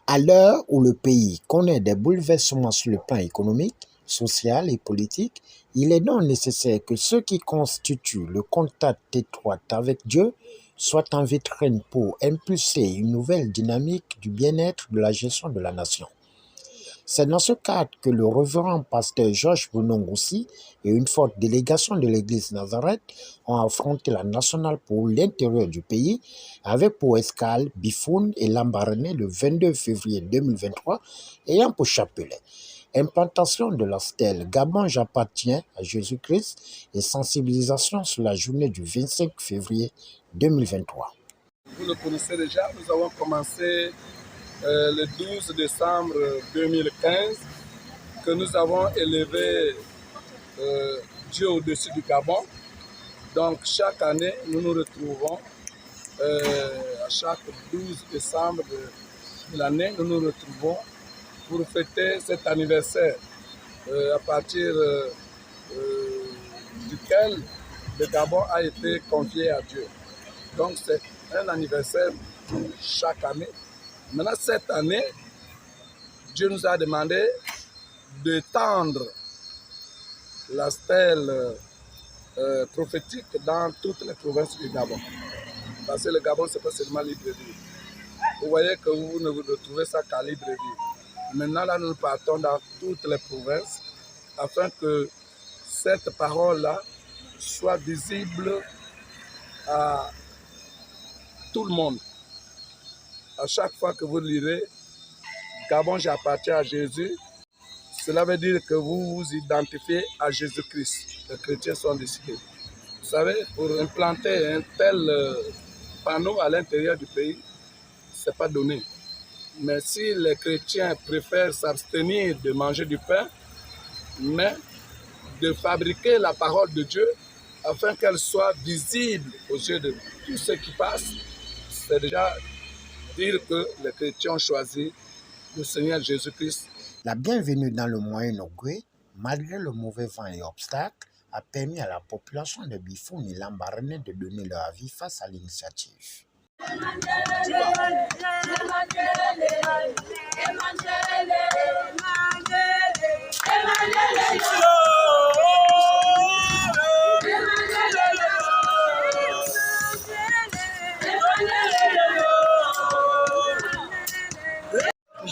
À l'heure où le pays connaît des bouleversements sur le plan économique, social et politique, il est donc nécessaire que ceux qui constituent le contact étroit avec Dieu soient en vitrine pour impulser une nouvelle dynamique du bien-être de la gestion de la nation. C'est dans ce cadre que le révérend pasteur Georges Bounongoussi et une forte délégation de l'église Nazareth ont affronté la nationale pour l'intérieur du pays avec pour escale Bifoun et Lambaréné le 22 février 2023 ayant pour chapelet implantation de la stèle Gabon j'appartiens à Jésus-Christ et sensibilisation sur la journée du 25 février 2023. Vous le connaissez déjà, nous avons commencé le 12 décembre 2015, que nous avons élevé Dieu au-dessus du Gabon. Donc chaque année, nous nous retrouvons, à chaque 12 décembre de l'année, nous nous retrouvons pour fêter cet anniversaire, à partir duquel le Gabon a été confié à Dieu. Donc c'est un anniversaire chaque année. Maintenant, cette année, Dieu nous a demandé de tendre la stèle prophétique dans toutes les provinces du Gabon. Parce que le Gabon, ce n'est pas seulement Libreville. Vous voyez que vous ne vous retrouvez ça qu'à Libreville. Maintenant, là, nous partons dans toutes les provinces afin que cette parole-là soit visible à tout le monde. À chaque fois que vous lirez Gabon, j'appartiens à Jésus, cela veut dire que vous vous identifiez à Jésus-Christ. Les chrétiens sont décidés. Vous savez, pour implanter un tel panneau à l'intérieur du pays, ce n'est pas donné. Mais si les chrétiens préfèrent s'abstenir de manger du pain, mais de fabriquer la parole de Dieu afin qu'elle soit visible aux yeux de tous ceux qui passent, c'est déjà dire que les chrétiens ont choisi le Seigneur Jésus-Christ. La bienvenue dans le Moyen-Ogooué, malgré le mauvais vent et obstacles, a permis à la population de Bifoun et Lambaréné de donner leur avis face à l'initiative.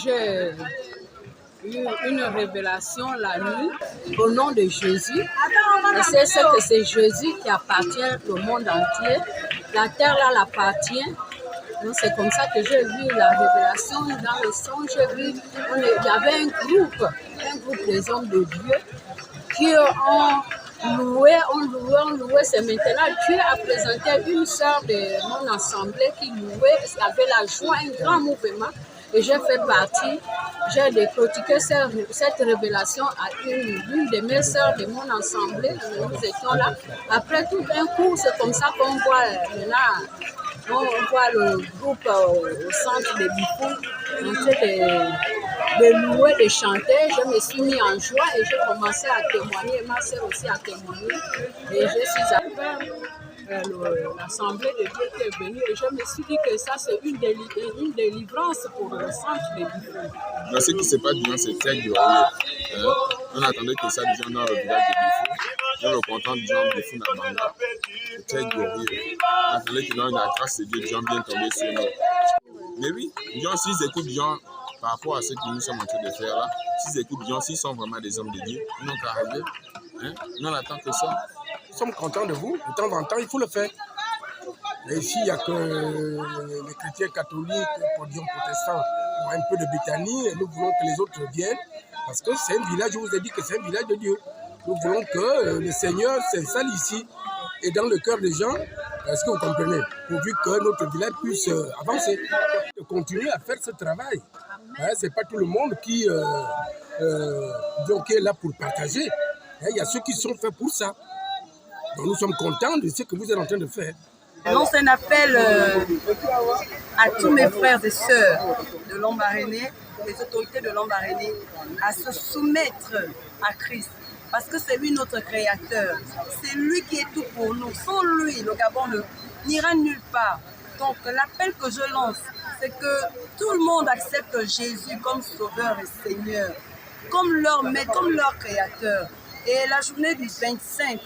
J'ai eu une révélation la nuit au nom de Jésus. Et c'est ce que c'est Jésus qui appartient au monde entier. La terre là l'appartient. Donc c'est comme ça que j'ai vu la révélation dans le songe. J'ai vu il y avait un groupe des hommes de Dieu qui ont loué. C'est maintenant Dieu a présenté une sœur de mon assemblée qui louait. Il y avait la joie, un grand mouvement. Et j'ai fait partie, j'ai décortiqué cette révélation à une de mes sœurs de mon assemblée. Nous étions là. Après tout d'un coup, c'est comme ça qu'on voit maintenant, on voit le groupe au centre de Bifoun en train de louer, de chanter. Je me suis mis en joie et j'ai commencé à témoigner. Ma sœur aussi a témoigné. Et je suis arrivée l'Assemblée de Dieu qui est venue et je me suis dit que ça c'est une délivrance pour le centre de Bifoun. Dans ce qui se passe durant cette fête du royaume, on attendait que ça vienne dans le village de Bifoun. Dans le content du genre Bifoun à Manga, le fête du royaume. On attendait que dans la grâce de Dieu, les gens viennent tomber sur nous. Mais oui, les gens, s'ils écoutent bien par rapport à ce que nous sommes en train de faire là, s'ils écoutent bien, s'ils sont vraiment des hommes de Dieu, ils n'ont qu'à arriver. Nous on attend que ça. Nous sommes contents de vous. De temps en temps, il faut le faire. Et ici, il n'y a que les chrétiens catholiques, protestants, ont un peu de Béthanie. Et nous voulons que les autres viennent. Parce que c'est un village, je vous ai dit que c'est un village de Dieu. Nous voulons que le Seigneur s'installe ici et dans le cœur des gens. Est-ce que vous comprenez? Pourvu que notre village puisse avancer. Continuer à faire ce travail. Ce n'est pas tout le monde qui est là pour partager. Il y a ceux qui sont faits pour ça. Donc nous sommes contents de ce que vous êtes en train de faire. lance un appel à tous mes frères et sœurs de Lambaréné, les autorités de Lambaréné, à se soumettre à Christ. parce que c'est lui notre créateur. C'est lui qui est tout pour nous. Sans lui, le Gabon n'ira nulle part. Donc l'appel que je lance, c'est que tout le monde accepte Jésus comme sauveur et Seigneur, comme leur maître, comme leur créateur. Et la journée du 25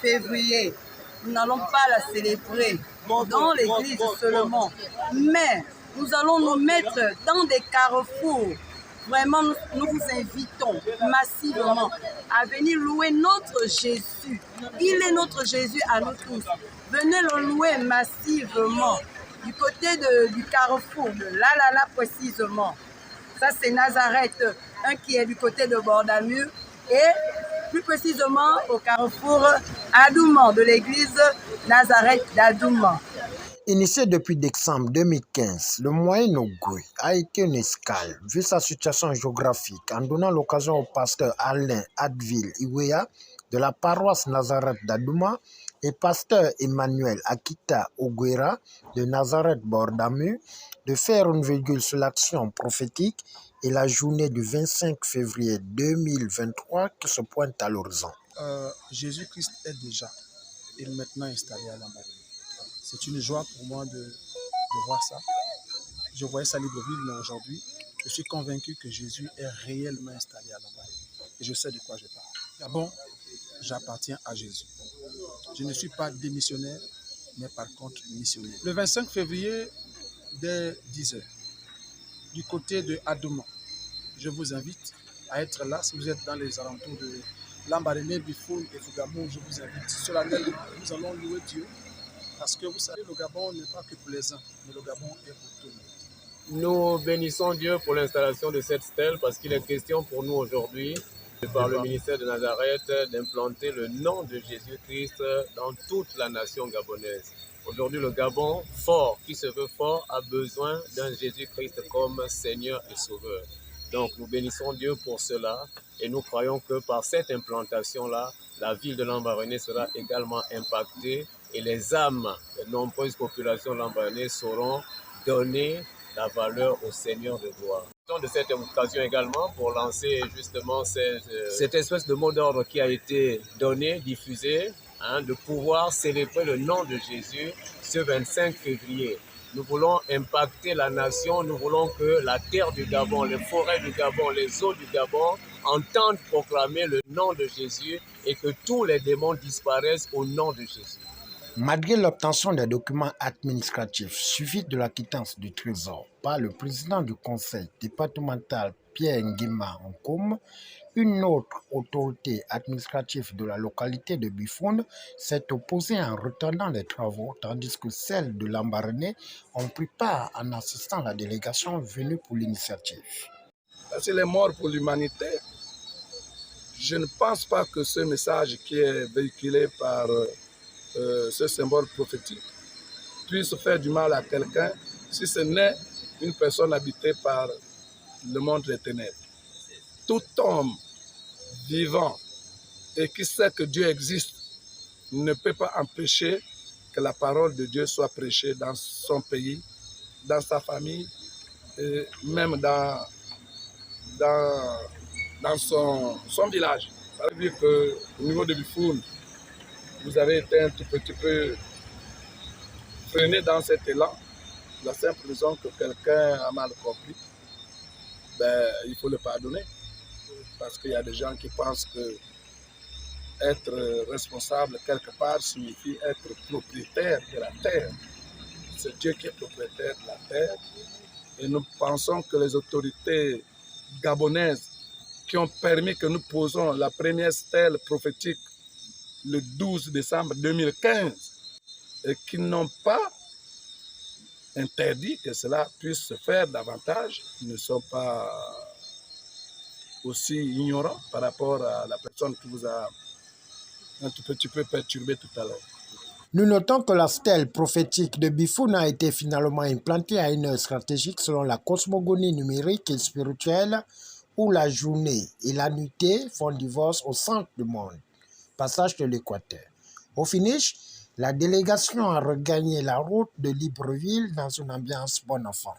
février, nous n'allons pas la célébrer dans l'église seulement, mais nous allons nous mettre dans des carrefours. Vraiment, nous vous invitons massivement à venir louer notre Jésus. Il est notre Jésus à nous tous. Venez le louer massivement du côté du carrefour, de là précisément. Ça, c'est Nazareth, un qui est du côté de Bordamur, et plus précisément au carrefour Adouman, de l'église Nazareth d'Adouman. Initié depuis décembre 2015, le Moyen-Ogoué a été une escale, vu sa situation géographique, en donnant l'occasion au pasteur Alain Adville Iwea de la paroisse Nazareth d'Adouma et pasteur Emmanuel Akita Ogouera de Nazareth Bordamu de faire une virgule sur l'action prophétique et la journée du 25 février 2023 qui se pointe à l'horizon. Jésus-Christ est déjà et maintenant installé à Lambaréné. C'est une joie pour moi de voir ça. Je voyais ça à Libreville, mais aujourd'hui, je suis convaincu que Jésus est réellement installé à Lambaréné. Et je sais de quoi je parle. D'abord, j'appartiens à Jésus. Je ne suis pas démissionnaire, mais par contre missionnaire. Le 25 février, dès 10h, du côté de Adouman, je vous invite à être là. Si vous êtes dans les alentours de Lambaréné, Bifoun et Fougamou, je vous invite. Solennellement, nous allons louer Dieu. Parce que vous savez, le Gabon n'est pas que pour les uns, mais le Gabon est pour tout le monde. Nous bénissons Dieu pour l'installation de cette stèle parce qu'il est question pour nous aujourd'hui, par le ministère de Nazareth, d'implanter le nom de Jésus-Christ dans toute la nation gabonaise. Aujourd'hui, le Gabon, fort, qui se veut fort, a besoin d'un Jésus-Christ comme Seigneur et Sauveur. Donc, nous bénissons Dieu pour cela et nous croyons que par cette implantation-là, la ville de Lambaréné sera également impactée et les âmes, les nombreuses populations lambarénaises sauront donner la valeur au Seigneur de gloire. De cette occasion également pour lancer justement cette espèce de mot d'ordre qui a été donné, diffusé, de pouvoir célébrer le nom de Jésus ce 25 février. Nous voulons impacter la nation, nous voulons que la terre du Gabon, les forêts du Gabon, les eaux du Gabon entendent proclamer le nom de Jésus et que tous les démons disparaissent au nom de Jésus. Malgré l'obtention des documents administratifs suivis de la quittance du Trésor par le président du conseil départemental Pierre Nguima Nkoum, une autre autorité administrative de la localité de Bifoun s'est opposée en retardant les travaux, tandis que celles de Lambaréné ont pris part en assistant la délégation venue pour l'initiative. S'il est mort pour l'humanité, je ne pense pas que ce message qui est véhiculé par ce symbole prophétique puisse faire du mal à quelqu'un si ce n'est une personne habitée par le monde des ténèbres. Tout homme vivant et qui sait que Dieu existe ne peut pas empêcher que la parole de Dieu soit prêchée dans son pays, dans sa famille, et même dans son village. Ça veut dire qu'au niveau de Bifoun, vous avez été un tout petit peu freiné dans cet élan. La simple raison que quelqu'un a mal compris, il faut le pardonner. Parce qu'il y a des gens qui pensent que être responsable quelque part signifie être propriétaire de la terre. C'est Dieu qui est propriétaire de la terre. Et nous pensons que les autorités gabonaises qui ont permis que nous posons la première stèle prophétique le 12 décembre 2015 et qui n'ont pas interdit que cela puisse se faire davantage, ne sont pas aussi ignorants par rapport à la personne qui vous a un tout petit peu perturbé tout à l'heure. Nous notons que la stèle prophétique de Bifoun a été finalement implantée à une heure stratégique selon la cosmogonie numérique et spirituelle où la journée et la nuitée font divorce au centre du monde. Passage de l'Équateur. Au finish, la délégation a regagné la route de Libreville dans une ambiance bon enfant.